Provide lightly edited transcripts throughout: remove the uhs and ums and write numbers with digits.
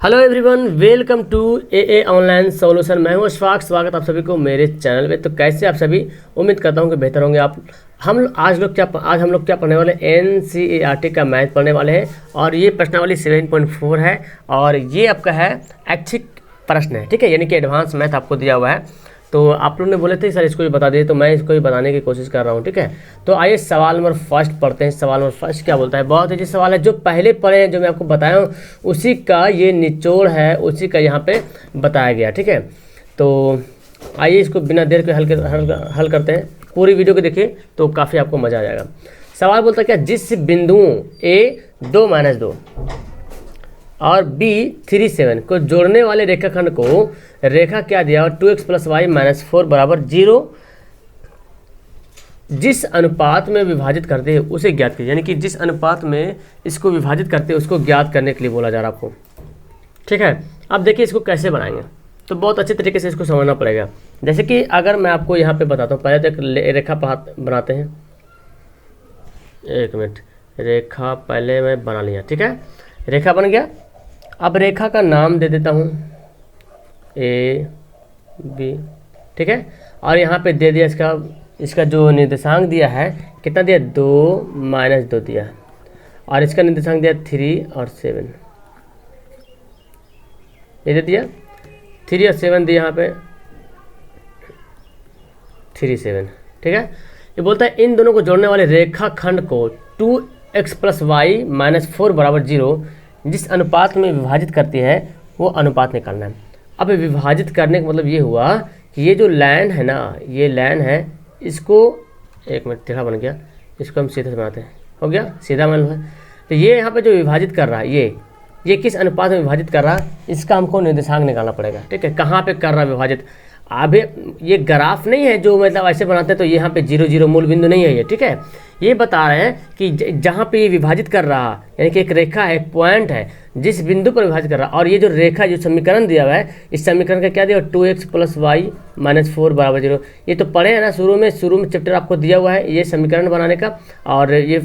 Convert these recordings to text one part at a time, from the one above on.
Hello everyone, welcome to a online solution. मैं हूं अशफाक। स्वागत आप सभी को मेरे चैनल पे। तो कैसे आप सभी, उम्मीद करता हूं कि बेहतर होंगे आप। आज हम लोग क्या पढ़ने वाले, एनसीईआरटी का मैथ पढ़ने वाले हैं और ये प्रश्नावली 7.4 है और ये आपका है ऐच्छिक प्रश्न है, ठीक है, यानी कि एडवांस मैथ आपको दिया हुआ है। तो आप लोगों ने बोले थे सर इसको भी बता दिए, तो मैं इसको भी बताने की कोशिश कर रहा हूँ, ठीक है। तो आइए सवाल नंबर फर्स्ट पढ़ते हैं। सवाल नंबर फर्स्ट क्या बोलता है, बहुत ही सवाल है, जो पहले पढ़े हैं, जो मैं आपको बताया हूँ उसी का ये निचोड़ है, उसी का यहाँ पे बताया गया, ठीक है। तो आइए इसको बिना देर के हल करते हैं। पूरी वीडियो को देखिए तो काफ़ी आपको मज़ा आ जाएगा। सवाल बोलता है क्या, जिस बिंदुओं A 2 - 2 और B 3 7 को जोड़ने वाले रेखाखंड को रेखा क्या दिया, और 2x + y - 4 = 0 जिस अनुपात में विभाजित करते हैं उसे ज्ञात कीजिए। यानी कि जिस अनुपात में इसको विभाजित करते हैं उसको ज्ञात करने के लिए बोला जा रहा है आपको, ठीक है। अब देखिए इसको कैसे बनाएंगे, तो बहुत अच्छे तरीके से इसको समझना पड़ेगा। जैसे कि अगर मैं आपको यहाँ पे बताता हूँ, पहले तो एक रेखा बनाते हैं। एक मिनट, रेखा पहले मैं बना लिया, ठीक है, रेखा बन गया। अब रेखा का नाम दे देता हूँ A B, ठीक है। और यहाँ पे दे दिया इसका जो निर्देशांक दिया है, कितना दिया, 2 - 2 दिया, और इसका निर्देशांक दिया 3 और 7, ये दे दिया 3 और 7 दिया यहाँ पे 3 7, ठीक है। ये बोलता है इन दोनों को जोड़ने वाले रेखाखंड को 2x + y - 4 = 0 जिस अनुपात में विभाजित करती है वो अनुपात निकालना है। अब विभाजित करने का मतलब ये हुआ कि ये जो लाइन है ना, ये लाइन है, इसको एक मिनट टेढ़ा बन गया, इसको हम सीधे से बनाते हैं, हो गया सीधा मान है। तो ये यहाँ पे जो विभाजित कर रहा है, ये किस अनुपात में विभाजित कर रहा है, इसका हमको निर्देशांक निकालना पड़ेगा, ठीक है। कहाँ पे कर रहा है विभाजित, अभी ये ग्राफ नहीं है जो मतलब ऐसे बनाते हैं, तो यहाँ पे 0 0 मूल बिंदु नहीं है ये, ठीक है। ये बता रहे हैं कि जहाँ पे ये विभाजित कर रहा है, यानी कि एक रेखा है, एक पॉइंट है, जिस बिंदु पर विभाजित कर रहा है, और ये जो रेखा, जो समीकरण दिया हुआ है, इस समीकरण का क्या दिया, 2x + y - 4 = 0। ये तो पढ़े हैं ना, शुरू में चैप्टर आपको दिया हुआ है ये समीकरण बनाने का। और ये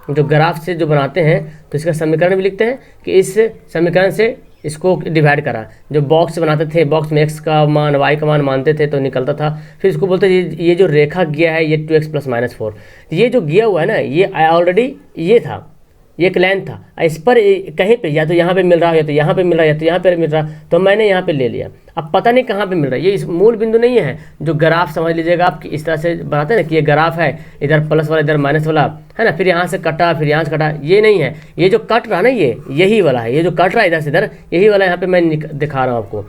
जो ग्राफ से जो बनाते हैं तो इसका समीकरण भी लिखते हैं कि इस समीकरण से इसको डिवाइड करा। जो बॉक्स बनाते थे, बॉक्स में x का मान y का मान मानते थे तो निकलता था, फिर इसको बोलते ये जो रेखा गया है, ये 2x + -4, ये जो गया हुआ है ना, ये ऑलरेडी ये था, ये एक लाइन था, इस पर कहीं पे या तो यहाँ पे मिल रहा है, या तो यहाँ पे मिल रहा है, या तो यहाँ पे मिल रहा है, तो मैंने यहाँ पे ले लिया। अब पता नहीं कहाँ पे मिल रहा है, ये इस मूल बिंदु नहीं है। जो ग्राफ समझ लीजिएगा आप, इस तरह से बनाते हैं ना कि ये ग्राफ है, इधर प्लस वाला, इधर माइनस वाला है ना, फिर यहाँ से कटा, फिर यहाँ से कटा, ये नहीं है। ये जो कट रहा ना, यही वाला है, ये जो कट रहा है इधर से इधर, यही वाला यहाँ पे मैं दिखा रहा हूँ आपको।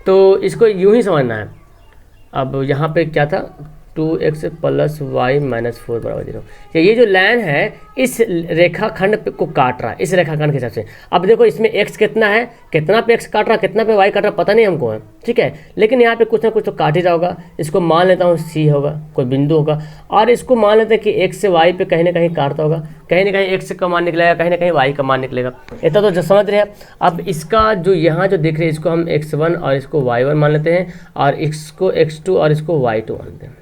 तो इसको यूँ ही समझना है। अब यहाँ पे क्या था, 2x + y - 4 = 0। ये जो लाइन है इस रेखाखंड को काट रहा है, इस रेखाखंड के हिसाब से। अब देखो इसमें x कितना है, कितना पे x काट रहा, कितना पे y काट रहा, पता नहीं हमको है, ठीक है। लेकिन यहाँ पे कुछ ना कुछ तो काट ही रहा होगा। इसको मान लेता हूँ C होगा, कोई बिंदु होगा, और इसको मान लेते हैं कि x से y पे कहीं ना कहीं काटता होगा, कहीं ना कहीं x का मान निकलेगा, कहीं ना कहीं y का मान निकलेगा। इतना तो जो समझ रहे हैं। अब इसका जो यहाँ जो देख रहे हैं, इसको हम x1 और इसको y1 मान लेते हैं, और इसको x2 और इसको y2 मान लेते हैं,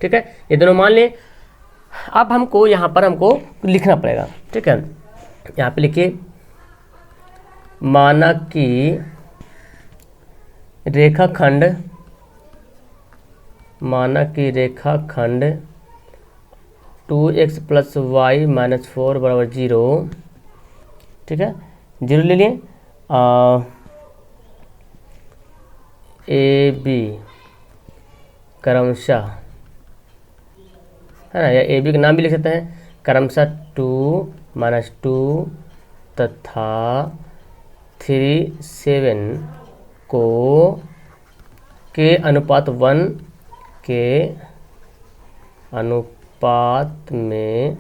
ठीक है। ये दोनों मान लें। अब हमको यहाँ पर हमको लिखना पड़ेगा, ठीक है। यहाँ पे लिखिए, माना कि रेखाखंड 2x + y - 4 = 0, ठीक है, 0 ले लिए। A B क्रमशः, है ना, या ए बी का नाम भी लिख सकते हैं, क्रमशः 2 - 2 तथा 3 7 को के अनुपात 1 के अनुपात में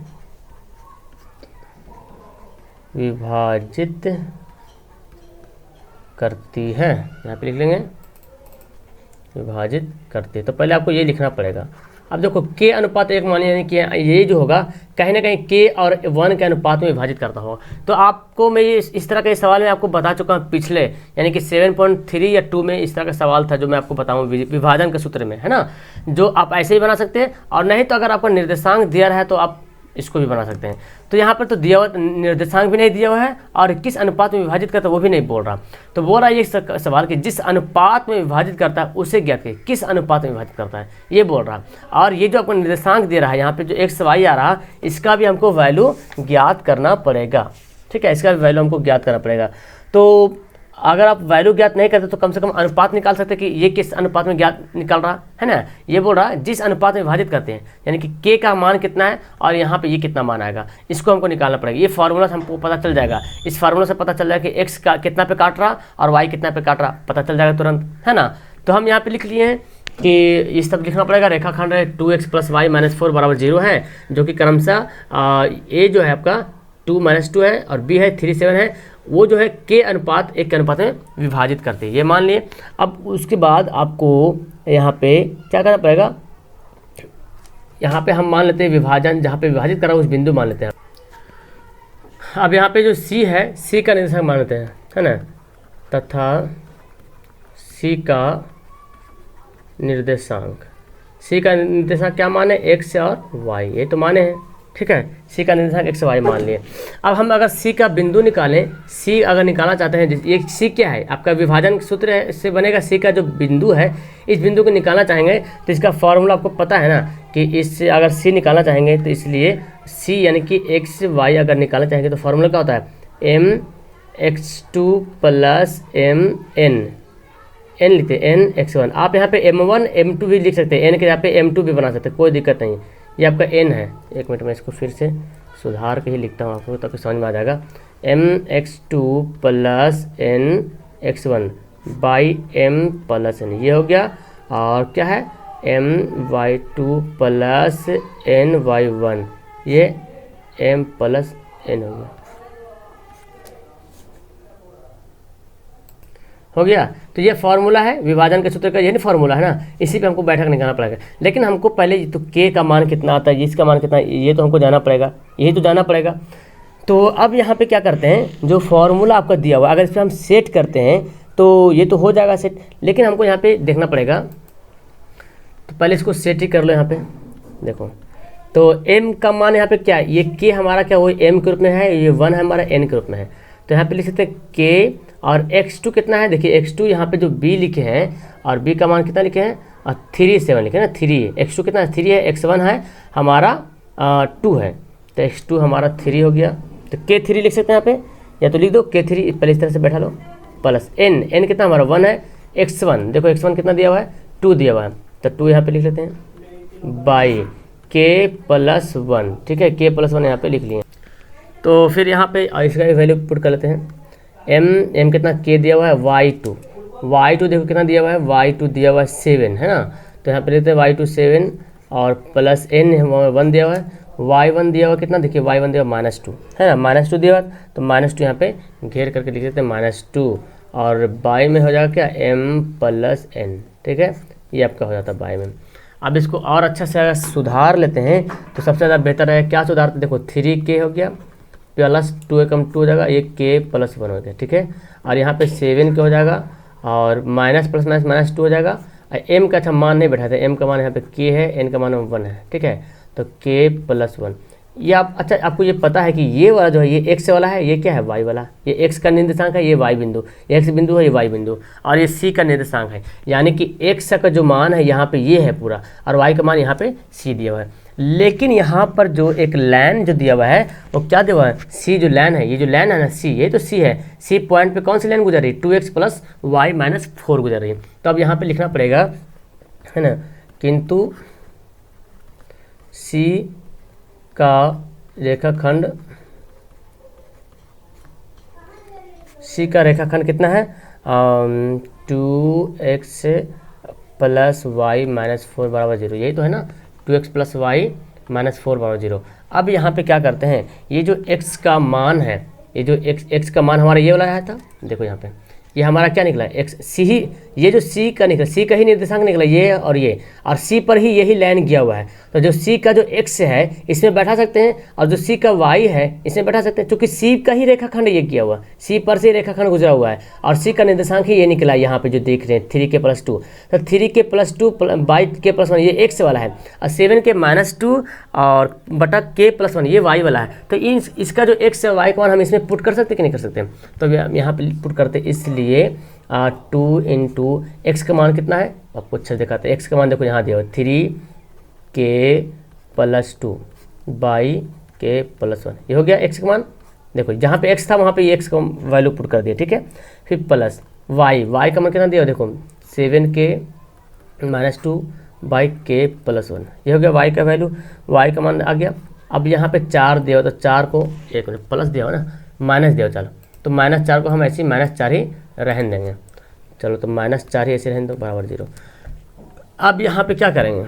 विभाजित करती है। यहाँ पे लिख लेंगे विभाजित करती है। तो पहले आपको ये लिखना पड़ेगा। अब देखो k अनुपात 1 मान, यानी कि ये जो होगा कहीं ना कहीं k और 1 के अनुपात में विभाजित करता होगा। तो आपको मैं ये इस तरह के सवाल में आपको बता चुका हूँ पिछले, यानी कि 7.3 या 2 में इस तरह का सवाल था जो मैं आपको बताऊँ विभाजन के सूत्र में, है ना, जो आप ऐसे ही बना सकते हैं। और नहीं तो अगर आपका निर्देशांक दिया रहा है तो आप इसको भी बना सकते हैं। तो यहाँ पर तो दिया हुआ निर्देशांक भी नहीं दिया हुआ है और किस अनुपात में विभाजित करता है वो भी नहीं बोल रहा। तो बोल रहा है ये सवाल कि जिस अनुपात में विभाजित करता है उसे ज्ञात करिए, किस अनुपात में विभाजित करता है ये बोल रहा। और ये जो आपको निर्देशांक दे रहा है यहाँ पे जो एक्स वाई आ रहा, इसका भी हमको वैल्यू ज्ञात करना पड़ेगा, ठीक है, इसका भी वैल्यू हमको ज्ञात करना पड़ेगा। तो अगर आप वैल्यू ज्ञात नहीं करते तो कम से कम अनुपात निकाल सकते कि ये किस अनुपात में ज्ञात निकल रहा है ना। ये बोल रहा है जिस अनुपात में विभाजित करते हैं, यानी कि k का मान कितना है और यहाँ पे ये कितना मान आएगा, इसको हमको निकालना पड़ेगा। ये फार्मूला से हमको पता चल जाएगा, इस फार्मूला से पता चल जाएगा कि x का कितना पे काट रहा और y कितना पे काट रहा, पता चल जाएगा तुरंत, है ना। तो हम यहाँ पे लिख लिए हैं कि ये सब लिखना पड़ेगा। रेखाखंड है 2x + y - 4 = 0 है, जो कि क्रमशः a जो है आपका 2 - 2 है और b है 3 7 है, वो जो है k अनुपात 1 के अनुपात में विभाजित करते हैं, ये मान लिए। अब उसके बाद आपको यहाँ पे क्या करना पड़ेगा, यहाँ पे हम मान लेते हैं विभाजन, जहाँ पे विभाजित करा उस बिंदु मान लेते हैं। अब यहाँ पे जो c है, c का निर्देशांक मान लेते हैं, है ना, तथा c का निर्देशांक क्या माने, x और y, ये तो माने हैं, ठीक है। सी का निर्देशांक x y मान लिए। अब हम अगर सी का बिंदु निकालें, सी अगर निकालना चाहते हैं, ये सी क्या है आपका विभाजन सूत्र है, इससे बनेगा सी का जो बिंदु है, इस बिंदु को निकालना चाहेंगे तो इसका फॉर्मूला आपको पता है ना कि इससे अगर सी निकालना चाहेंगे तो इसलिए सी यानी कि x y अगर निकालना चाहेंगे तो फॉर्मूला क्या होता है, mx2 + mn, n लिखते हैं n(x1), आप यहाँ पे m1 m2 भी लिख सकते हैं, n के यहाँ पे m2 भी बना सकते हैं, कोई दिक्कत नहीं। ये आपका n है, एक मिनट में इसको फिर से सुधार के ही लिखता हूँ आपको तब समझ में आ जाएगा। mx2 + nx1 / m + n, ये हो गया। और क्या है my2 + ny1, ये m + n हो गया। तो ये फार्मूला है विभाजन के सूत्र का, ये नहीं फार्मूला है ना, इसी पे हमको बैठक निकालना पड़ेगा। लेकिन हमको पहले तो k का मान कितना आता है, इसका मान कितना, ये तो हमको जाना पड़ेगा, यही तो जाना पड़ेगा। तो अब यहाँ पे क्या करते हैं, जो फार्मूला आपका दिया हुआ अगर इस पर हम सेट करते हैं तो ये तो हो जाएगा सेट, लेकिन हमको यहाँ पे देखना पड़ेगा। तो पहले इसको सेट ही कर लो यहाँ पे, देखो तो m का मान यहाँ पे क्या है, ये k हमारा क्या वो m के रूप में है, ये 1 हमारा n के रूप में है। तो यहाँ पे लिख सकते हैं k और x2 कितना है, देखिए x2 यहाँ पे जो b लिखे हैं और b का मान कितना लिखे हैं, 3 7 लिखे ना, 3 x2 कितना है 3 है, x1 है हमारा 2 है, तो x2 हमारा 3 हो गया। तो k3 लिख सकते हैं यहाँ पे, या तो लिख दो k3 पहले इस तरह से बैठा लो, प्लस n कितना हमारा 1 है, x1 देखो x1 कितना दिया हुआ है 2 दिया हुआ है, तो 2 यहाँ पे लिख लेते हैं बाई k+1, ठीक है, k+1 यहाँ पे लिख लिए। तो फिर यहाँ पे इसका वैल्यू पुट कर लेते हैं, m कितना k दिया हुआ है, y2 देखो कितना दिया हुआ है, y2 दिया हुआ है 7, है ना। तो यहाँ पे लिखते हैं y2 7 और प्लस n 1 दिया हुआ है, y1 दिया हुआ कितना, देखिए y1 दिया हुआ -2, है ना, -2 दिया हुआ, तो -2 यहाँ पे घेर करके लिख देते हैं -2 और y में हो जाएगा क्या m + n, ठीक है, ये आपका हो जाता है y में। अब इसको और अच्छा से अगर सुधार लेते हैं तो सबसे ज़्यादा बेहतर है, क्या सुधारते, देखो 3k हो गया प्लस 2 कम 2 हो जाएगा, ये k+1 हो गया, ठीक है। और यहाँ पे 7 हो जाएगा और माइनस प्लस माइनस -2 हो जाएगा। m का अच्छा मान नहीं बैठा था, m का मान यहाँ पे k है, n का मान 1 है, ठीक है, तो k+1। ये आप अच्छा आपको ये पता है कि ये वाला जो है ये x वाला है, ये क्या है y वाला, ये x का निर्देशांक है, ये y बिंदु, ये x बिंदु है, ये y बिंदु, और ये c का निर्देशांक है, यानी कि x का जो मान है यहाँ पे ये है पूरा और y का मान यहाँ पे c दिया हुआ है। लेकिन यहाँ पर जो एक लाइन जो दिया हुआ है वो क्या दिया हुआ है, c जो लाइन है, ये जो लाइन है ना c, ये तो c है, c पॉइंट पे कौन सी लाइन गुजर रही है, 2x + y - 4 गुजर रही है। तो अब यहाँ पे लिखना पड़ेगा, है ना, किंतु c का रेखाखंड, c का रेखाखंड कितना है 2x + y - 4 = 0, यही तो है ना, 2x + y - 4 = 0। अब यहाँ पे क्या करते हैं, ये जो x का मान है, ये जो x का मान हमारा ये वाला आया था, देखो यहाँ पे ये हमारा क्या निकला है x, c ही ये जो सी का निकला, सी का ही निर्देशांक निकला ये और सी पर ही यही लाइन गया हुआ है। तो जो सी का जो एक्स है इसमें बैठा सकते हैं और जो सी का वाई है इसमें बैठा सकते हैं, क्योंकि सी का ही रेखाखंड ये किया हुआ, सी पर से रेखाखंड गुजरा हुआ है और सी का निर्देशांक ही ये निकला यहाँ पे जो देख रहे हैं 3k+2। तो 3k+2 बाई k+1 ये एक्स वाला है और 7k-2 और बटा k+1 ये वाई वाला है। तो इसका जो एक्स है वाई का मान हम इसमें पुट कर सकते हैं कि नहीं कर सकते? तो यहाँ पे पुट करते, इसलिए 2 इंटू एक्स का मान कितना है आपको अच्छा दिखाते हैं। एक्स का मान देखो यहाँ दिया हुआ 3k+2 बाई k+1 ये हो गया एक्स का मान। देखो जहाँ पे एक्स था वहाँ पे ये एक्स का वैल्यू पुट कर दिया, ठीक है। फिर प्लस वाई का मान कितना दिया देखो 7k-2 बाई k+1 ये हो गया वाई का वैल्यू, वाई का मान आ गया। अब यहाँ पे 4 दिया हो तो 4 को एक मिनट प्लस दिया हो ना, माइनस दिया हो, चलो तो -4 को हम ऐसे ही -4 ही रहने देंगे। चलो तो -4 ही ऐसे रहने दो बराबर 0। अब यहाँ पे क्या करेंगे,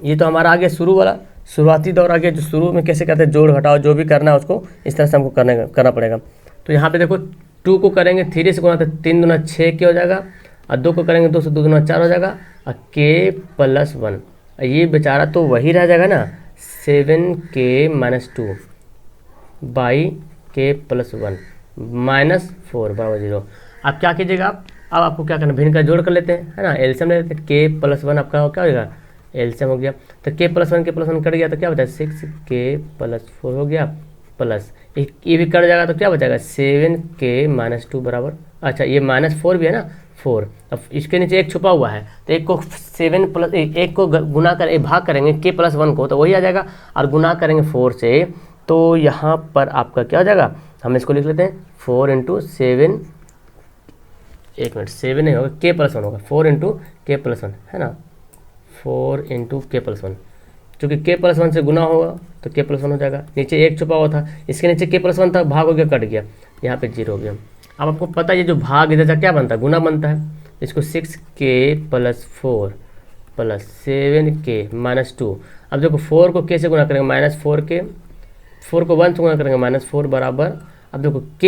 ये तो हमारा आ गया शुरू वाला शुरुआती दौर आ गया, जो शुरू में कैसे करते हैं जोड़ घटाओ जो भी करना है उसको इस तरह से हमको करना पड़ेगा। तो यहाँ पे देखो 2 को करेंगे 3 से गुना तो 3 दूना 6 के हो जाएगा और 2 को करेंगे 2 से 2 दूना 4 हो जाएगा और k+1 ये बेचारा तो वही रह जाएगा ना 7k-2 बाई k+1 -4 बराबर 0। अब क्या कीजिएगा आप, अब आपको क्या करना, भिन्न का जोड़ कर लेते हैं, है ना, एलसीएम ले लेते हैं। k+1 आपका क्या हो गया एलसीएम हो गया, तो k+1 कट गया तो क्या बचा 6k+4 हो गया प्लस ये भी कट जाएगा तो क्या बचेगा 7k-2 बराबर, अच्छा ये -4 भी है ना 4। अब इसके नीचे एक छुपा हुआ है तो एक को 1 को गुना कर भाग करेंगे k+1 को तो वही आ जाएगा और गुना करेंगे 4 से, तो यहाँ पर आपका क्या हो जाएगा, हम इसको लिख लेते हैं 4 × 7, एक मिनट 7 नहीं होगा k+1 होगा 4 × k+1 है ना, 4 × k+1 क्योंकि k+1 से गुना होगा तो k+1 हो जाएगा। नीचे एक छुपा हुआ था, इसके नीचे k+1 था, भाग हो गया कट गया, यहाँ पे 0 हो गया। अब आपको पता है ये जो भाग इधर से क्या बनता है गुना बनता है, इसको 6k+4 प्लस 7k-2। अब देखो 4 को k से गुना करेंगे -4k, 4 को 1 से गुना करेंगे -4 बराबर, अब देखो k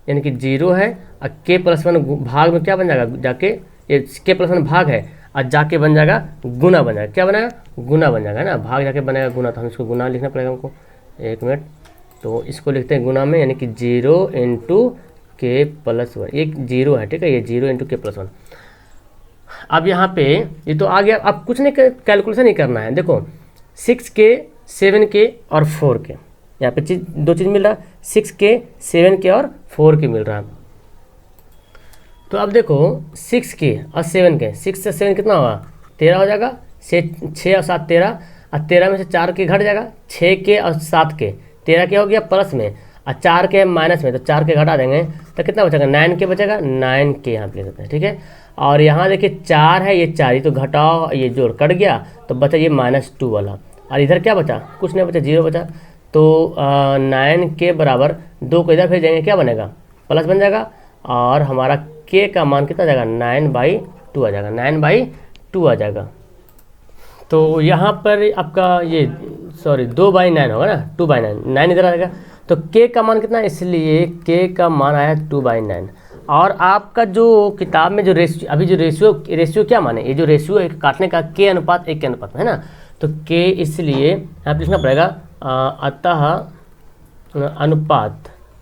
यानी कि 0 है और k+1 भाग में क्या बन जाएगा जाके, ये k+1 भाग है और जाके बन जाएगा गुना बन जाएगा, क्या बनाएगा गुना बन जाएगा ना, भाग जाके बनेगा गुना, तो हम इसको गुना लिखना पड़ेगा हमको, एक मिनट तो इसको लिखते हैं गुना में, यानी कि 0 × k+1 एक 0 है, ठीक है, ये 0 × k+1। अब यहाँ पे ये तो आ गया, अब कुछ नहीं कैलकुलेशन नहीं करना है, देखो 6k 7k और 4k यहाँ पे दो चीज़ मिल रहा है, 6k 7k और 4k मिल रहा है। तो अब देखो 6k और 7k, 6 से 7 कितना होगा 13 हो जाएगा, 6 और 7 13 और 13 में से 4k घट जाएगा, 6k और 7k 13k हो गया प्लस में और 4k माइनस में, तो 4k घटा देंगे तो कितना बचेगा 9k बचेगा, 9k यहाँ पे देते हैं, ठीक है। और यहाँ देखिए 4 है, ये 4 ये तो घटाओ ये जोड़ कट गया तो बचा ये -2 वाला, और इधर क्या बचा कुछ नहीं बचा 0 बचा, तो 9k बराबर 2 को इधर भेजेंगे क्या बनेगा प्लस बन जाएगा और हमारा k का मान कितना जाएगा 9/2 आ जाएगा, 9/2 आ जाएगा। तो यहाँ पर आपका ये 2/9 होगा ना, 2/9 9 इधर आ जाएगा, तो k का मान कितना है, इसलिए k का मान आया 2/9। और आपका जो किताब में जो रेशियो अभी जो रेशियो क्या माने, ये जो रेशियो है काटने का k अनुपात 1 के अनुपात में है ना, तो k इसलिए यहाँ पर लिखना पड़ेगा अतः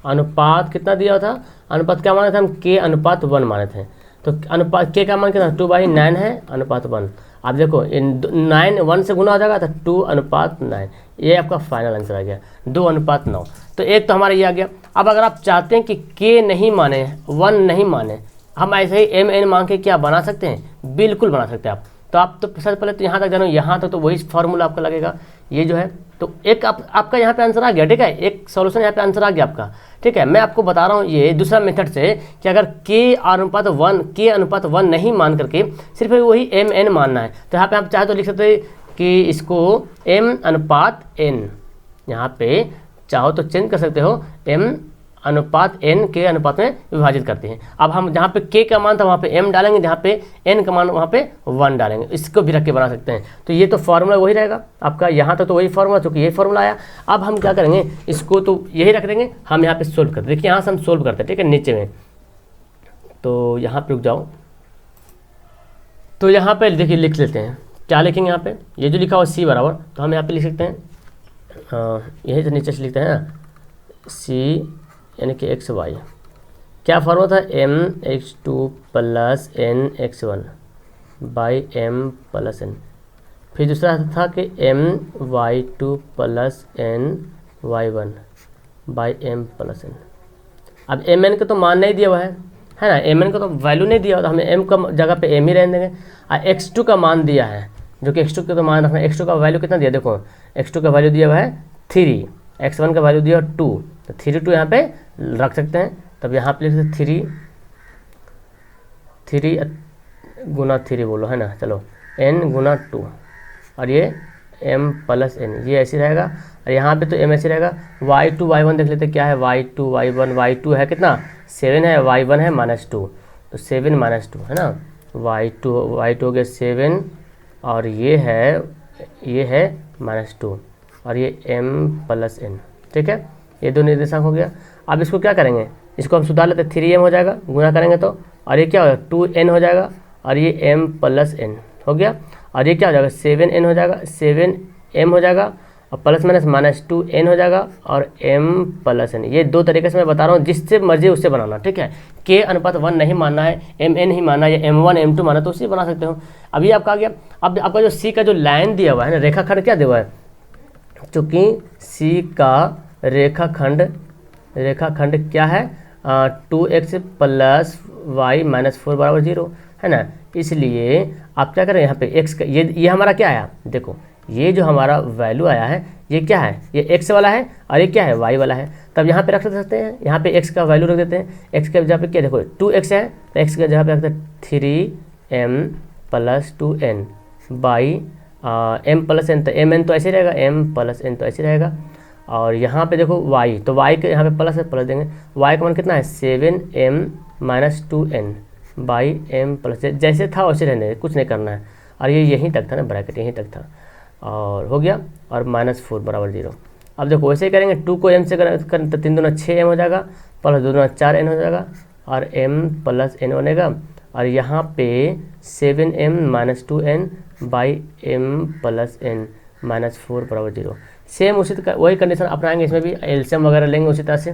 अनुपात कितना दिया था, अनुपात क्या माने थे हम k/1 माने थे, तो अनुपात k का मान कितना 2/9 है अनुपात 1। आप देखो इन 9 1 से गुना हो जाएगा तो 2/9, ये आपका फाइनल आंसर आ गया 2/9। तो एक तो हमारा ये आ गया। अब अगर आप चाहते हैं कि k नहीं माने 1 नहीं माने, हम ऐसे ही mn मान के क्या बना सकते हैं, बिल्कुल बना सकते हैं आप। तो आप तो सबसे पहले तो यहाँ तक जानो, यहाँ तक तो वही फार्मूला आपका लगेगा, ये जो है तो एक आपका यहाँ पे आंसर आ गया, ठीक है, एक सॉल्यूशन यहाँ पे आंसर आ गया आपका, ठीक है। मैं आपको बता रहा हूँ ये दूसरा मेथड से कि अगर k/1 नहीं मान करके सिर्फ वही mn मानना है, तो यहाँ पे आप चाहे तो लिख सकते हैं कि इसको m/n, यहाँ पे चाहो तो चेंज कर सकते हो, m/n के अनुपात में विभाजित करते हैं। अब हम जहाँ पे k का मान था वहाँ पे m डालेंगे, जहाँ पे n का मान वहाँ पे 1 डालेंगे, इसको भी रख के बना सकते हैं। तो ये तो फार्मूला वही रहेगा आपका, यहाँ तक तो वही फार्मूला, चूँकि यही फार्मूला आया। अब हम क्या करेंगे, इसको तो यही रख देंगे, हम यहाँ पे सोल्व करते हैं। देखिए यहाँ से हम सोल्व करते हैं, ठीक है, नीचे में। तो यहाँ पे रुक जाओ, तो यहाँ पे देखिए लिख लेते हैं, क्या लिखेंगे यहाँ पे, ये जो लिखा हुआ सी बराबर, तो हम यहाँ पे लिख सकते हैं यही तो नीचे से लिखते हैं ना, सी यानी कि एक्स वाई, क्या फॉर्मूला था, m x two plus n x one by m plus n. फिर दूसरा था कि m y two plus n y one by m plus n. अब एम एन का तो मान नहीं दिया हुआ है ना, एम एन का तो वैल्यू नहीं दिया हुआ, तो हमें एम का जगह पे एम ही रहने देंगे। और एक्स टू का मान दिया है, जो कि एक्स टू का तो मान रखना, एक्स टू का वैल्यू कितना दिया, देखो एक्स टू का वैल्यू दिया हुआ है 3, एक्स वन का वैल्यू दिया 2, तो 3 2 यहाँ पे रख सकते हैं। तब यहाँ पे लिख सकते 3 गुना 3 बोलो है ना, चलो n गुना 2, और ये m प्लस n, ये ऐसे रहेगा, और यहाँ पे तो m ऐसे रहेगा। y2 y1 देख लेते क्या है, y2 y1, y2 है कितना 7 है, y1 है -2, तो 7 -2 है ना, y2 हो गया 7, और ये है -2, और ये m प्लस n, ठीक है, ये दो निर्देशांक हो गया। अब इसको क्या करेंगे, इसको हम सुधार लेते, 3m हो जाएगा, गुना करेंगे तो, और ये क्या होगा 2n हो जाएगा, और ये m प्लस n हो गया, और ये क्या हो जाएगा 7n हो जाएगा, 7m हो जाएगा, और प्लस माइनस -2n हो जाएगा, और m प्लस n। ये दो तरीके से मैं बता रहा हूँ, जिससे मर्जी उससे बनाना, ठीक है। k अनुपात 1 नहीं मानना है, mn ही मानना है, या m1 m2 मानना, तो उससे बना सकते हो। अभी आपका आ गया, अब आपका जो c का जो लाइन दिया हुआ है ना, रेखाखंड क्या दिया हुआ है, चूँकि c का रेखाखंड क्या है 2x प्लस y माइनस 4 बराबर 0 है ना, इसलिए आप क्या करें यहाँ पे x का ये हमारा क्या आया, देखो ये जो हमारा वैल्यू आया है ये क्या है, ये x वाला है, और ये क्या है y वाला है। तब यहाँ पे रख सकते हैं, यहाँ पे x का वैल्यू रख देते हैं, x के जगह पे क्या देखो 2x है, तो x के जगह पे रखते हैं 3m plus 2n by m plus n, तो mn तो ऐसे रहेगा, m प्लस n तो ऐसे रहेगा। और यहाँ पे देखो y, तो y के यहाँ पे प्लस है, प्लस देंगे, y का मान कितना है 7m minus 2n by m plus, जैसे था वैसे रहने, कुछ नहीं करना है। और ये यहीं तक था ना, ब्रैकेट यहीं तक था, और हो गया, और -4 बराबर 0। अब देखो वैसे ही करेंगे, 2 को m से करें तो 3 दूना 6m हो जाएगा, प्लस 2 दूना 4n हो जाएगा, और m प्लस n बनेगा, और यहाँ पे 7m minus 2n by m plus n minus 4 बराबर 0। सेम उसी वही कंडीशन अपनाएंगे, इसमें भी एलसीएम वगैरह लेंगे उसी तरह से।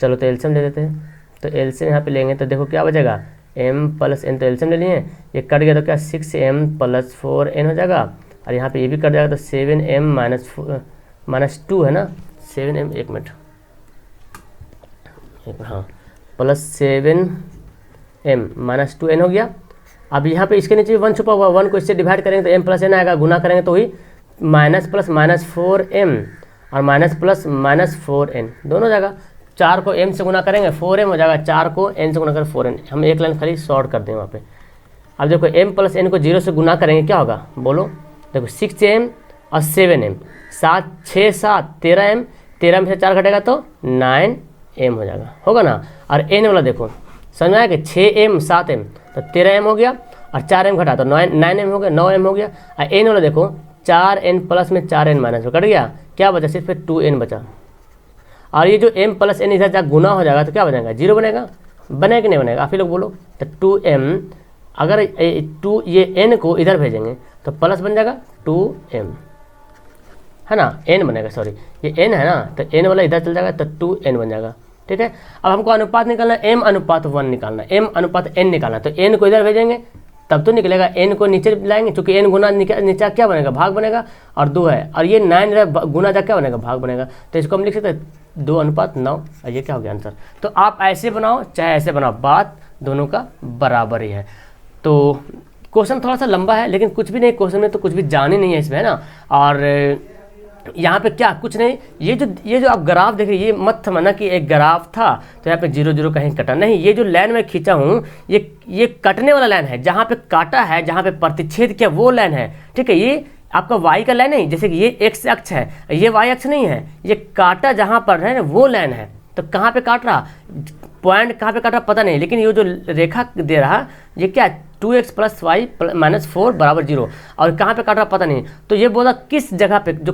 चलो तो एलसीएम ले लेते हैं, तो एलसीएम यहाँ पे लेंगे तो देखो क्या बचेगा, m प्लस n, तो एलसीएम ले लिए, ये कट गया तो क्या 6m प्लस 4n हो जाएगा, और यहाँ पे ये भी कट जाएगा तो 7m माइनस 2 है ना, 7m, एक मिनट हाँ, प्लस 7m माइनस 2n हो गया। अब यहाँ पे इसके नीचे भी 1 छुपा हुआ, 1 को इससे डिवाइड करेंगे तो m प्लस n आएगा, गुना करेंगे तो वही माइनस प्लस -4m और माइनस प्लस -4n दोनों जगह। 4 को m से गुना करेंगे 4m हो जाएगा, 4 को n से गुना करें 4n, हम एक लाइन खाली शॉर्ट कर दें वहाँ पे। अब देखो m प्लस n को 0 से गुना करेंगे क्या होगा बोलो, देखो 6m और 7m, 6 7 13m, 13 में से 4 घटेगा तो 9m हो जाएगा, होगा ना। और n वाला देखो समझ में आया कि 6m 7m तो 13m हो गया, और 4m घटा तो 9m हो गया, 9m हो गया। और n वाला देखो 4n प्लस में 4n माइनस में कट गया, क्या बचा सिर्फ 2n बचा। और ये जो m प्लस n इधर जब गुना हो जाएगा तो क्या बनेगा, 0 बनेगा, बनेगा कि नहीं बनेगा, आप ही लोग बोलो। तो 2m, अगर 2 ये n को इधर भेजेंगे तो प्लस बन जाएगा 2m है ना, n बनेगा, सॉरी ये n है ना, तो n वाला इधर चल जाएगा तो 2n बन जाएगा, ठीक है। अब हमको अनुपात निकालना है, m अनुपात 1 निकालना है, m अनुपात n निकालना है, तो n को इधर भेजेंगे तब तो निकलेगा, n को नीचे लाएंगे, क्योंकि n गुना नीचे क्या बनेगा, भाग बनेगा, और 2 है, और ये 9 गुना जा क्या बनेगा, भाग बनेगा। तो इसको हम लिख सकते हैं 2:9, और ये क्या हो गया आंसर। तो आप ऐसे बनाओ चाहे ऐसे बनाओ, बात दोनों का बराबर ही है। तो क्वेश्चन थोड़ा सा लंबा है, लेकिन कुछ भी नहीं, क्वेश्चन में तो कुछ भी जान ही नहीं है इसमें, है ना। और यहाँ पे क्या कुछ नहीं, ये जो आप ग्राफ देख रहे हैं, ये मत समझना कि एक ग्राफ था तो यहाँ पे 0 0 कहीं कटा नहीं, ये जो लाइन मैं खींचा हूँ ये कटने वाला लाइन है, जहाँ पे काटा है, जहाँ पे प्रतिच्छेद किया वो लाइन है, ठीक है। ये आपका y का लाइन नहीं, जैसे कि ये x अक्ष है, ये y अक्ष नहीं है, ये काटा जहाँ पर है वो लाइन है। तो कहाँ पे काट रहा, पॉइंट कहाँ पे काट रहा पता नहीं, लेकिन ये जो रेखा दे रहा ये क्या 2x प्लस y माइनस 4 बराबर 0, और कहाँ पे काट रहा पता नहीं। तो ये बोला किस जगह पे जो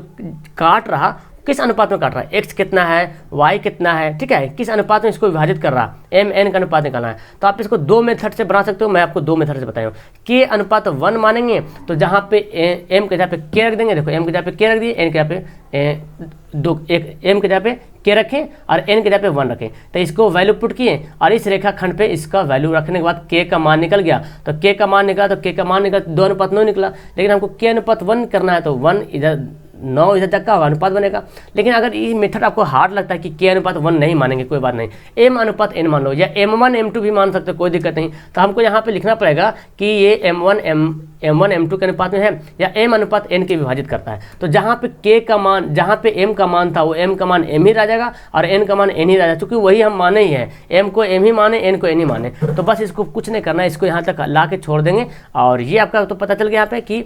काट रहा किस अनुपात में काट रहा है, एक्स कितना है, वाई कितना है, ठीक है, किस अनुपात में इसको विभाजित कर रहा है, एम एन का अनुपात निकालना है। तो आप इसको 2 मेथड से बना सकते हो, मैं आपको 2 मेथड से बताया हूँ। के अनुपात 1 मानेंगे तो जहाँ पे एम के जगह पे के रख देंगे, देखो एम के जगह पे के रख दिए, एन के जगह पे एम के जगह पे के रखें और एन के जगह पे 1 रखें। तो इसको वैल्यू पुट किए और इस रेखाखंड पे इसका वैल्यू रखने के बाद के का मान निकल गया। तो के का मान निकला, तो के का मान निकला 2 अनुपात 9 निकला, लेकिन हमको के अनुपात 1 करना है तो 1 इधर 9 इधर तक का अनुपात बनेगा। लेकिन अगर ये मेथड आपको हार्ड लगता है कि के अनुपात 1 नहीं मानेंगे, कोई बात नहीं, एम अनुपात एन मान लो या m1 m2 भी मान सकते हो, कोई दिक्कत नहीं। तो हमको यहाँ पे लिखना पड़ेगा कि ये m1 m2 के अनुपात में है या m अनुपात n के विभाजित करता है। तो जहाँ पे k का मान, जहाँ पे m का मान था वो m का मान m ही रह जाएगा और n का मान n ही रह जाएगा, क्योंकि वही हम माने ही है, m को m ही माने, n को n ही माने। तो बस इसको कुछ नहीं करना है, इसको यहाँ तक ला के छोड़ देंगे और ये आपका तो पता चल गया यहाँ पे कि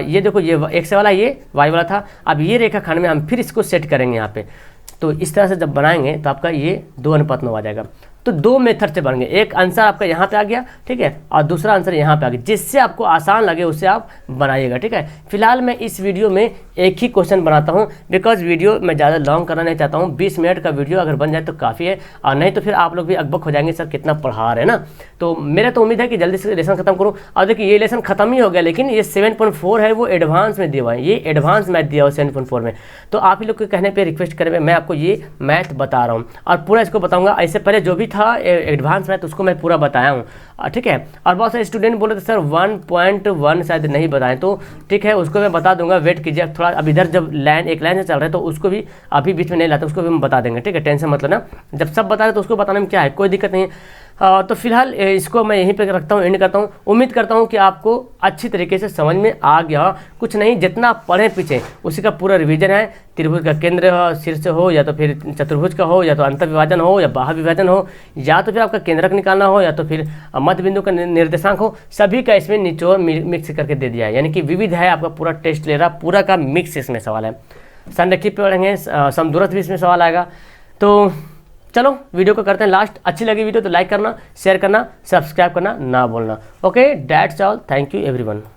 ये देखो ये x वाला ये y वाला था। अब ये रेखाखंड में हम फिर इसको सेट करेंगे यहाँ पे। तो इस तरह से जब बनाएंगे तो आपका ये 2 अनुपात 9 आ जाएगा। तो 2 मेथड से बनेंगे, एक आंसर आपका यहाँ पे आ गया, ठीक है, और दूसरा आंसर यहाँ पे आ गया, जिससे आपको आसान लगे उससे आप बनाइएगा, ठीक है। फिलहाल मैं इस वीडियो में एक ही क्वेश्चन बनाता हूँ, बिकॉज वीडियो मैं ज़्यादा लॉन्ग करना नहीं चाहता हूँ। 20 मिनट का वीडियो अगर बन जाए तो काफ़ी है, और नहीं तो फिर आप लोग भी अकबक हो जाएंगे, सर कितना पढ़ा रहे हैं ना। तो मेरा तो उम्मीद है कि जल्दी से लेसन खत्म करूँ। और देखिए ये लेसन खत्म ही हो गया, लेकिन ये 7.4 है वो एडवांस में दिया हुआ है, ये एडवांस मैथ दिया हुआ 7.4 में। तो आप ही लोग के कहने पर रिक्वेस्ट करें, मैं आपको ये मैथ बता रहा हूँ और पूरा इसको बताऊँगा। इससे पहले जो भी था एडवांस मैथ उसको मैं पूरा बताया हूँ, ठीक है। और बहुत सारे स्टूडेंट बोले थे सर 1.1 शायद नहीं बताएं, तो ठीक है उसको मैं बता दूंगा, वेट कीजिए थोड़ा। अब इधर जब एक लाइन से चल रहा है तो उसको भी अभी बीच में नहीं लाता, उसको भी हम बता देंगे, ठीक है, टेंशन मतलब ना। जब सब बता रहे तो उसको बताने में क्या है, कोई दिक्कत नहीं है। तो फिलहाल इसको मैं यहीं पे रखता हूँ, एंड करता हूँ। उम्मीद करता हूँ कि आपको अच्छी तरीके से समझ में आ गया। कुछ नहीं, जितना पढ़ें पीछे उसी का पूरा रिवीजन है। त्रिभुज का केंद्र हो, शीर्ष हो, या तो फिर चतुर्भुज का हो, या तो अंतर विभाजन हो, या बाह्य विभाजन हो, या तो फिर आपका केंद्रक निकालना हो, या तो फिर मध्य बिंदु का निर्देशांक हो, सभी का इसमें निचोड़ मिक्स करके दे दिया है। यानी कि विविध है, आपका पूरा टेस्ट ले रहा, पूरा का मिक्स इसमें सवाल है। संरक्षित पढ़ेंगे, समदूरस्थ भी इसमें सवाल आएगा। तो चलो वीडियो को करते हैं लास्ट। अच्छी लगी वीडियो तो लाइक करना, शेयर करना, सब्सक्राइब करना ना भूलना। Okay, that's all, thank you everyone.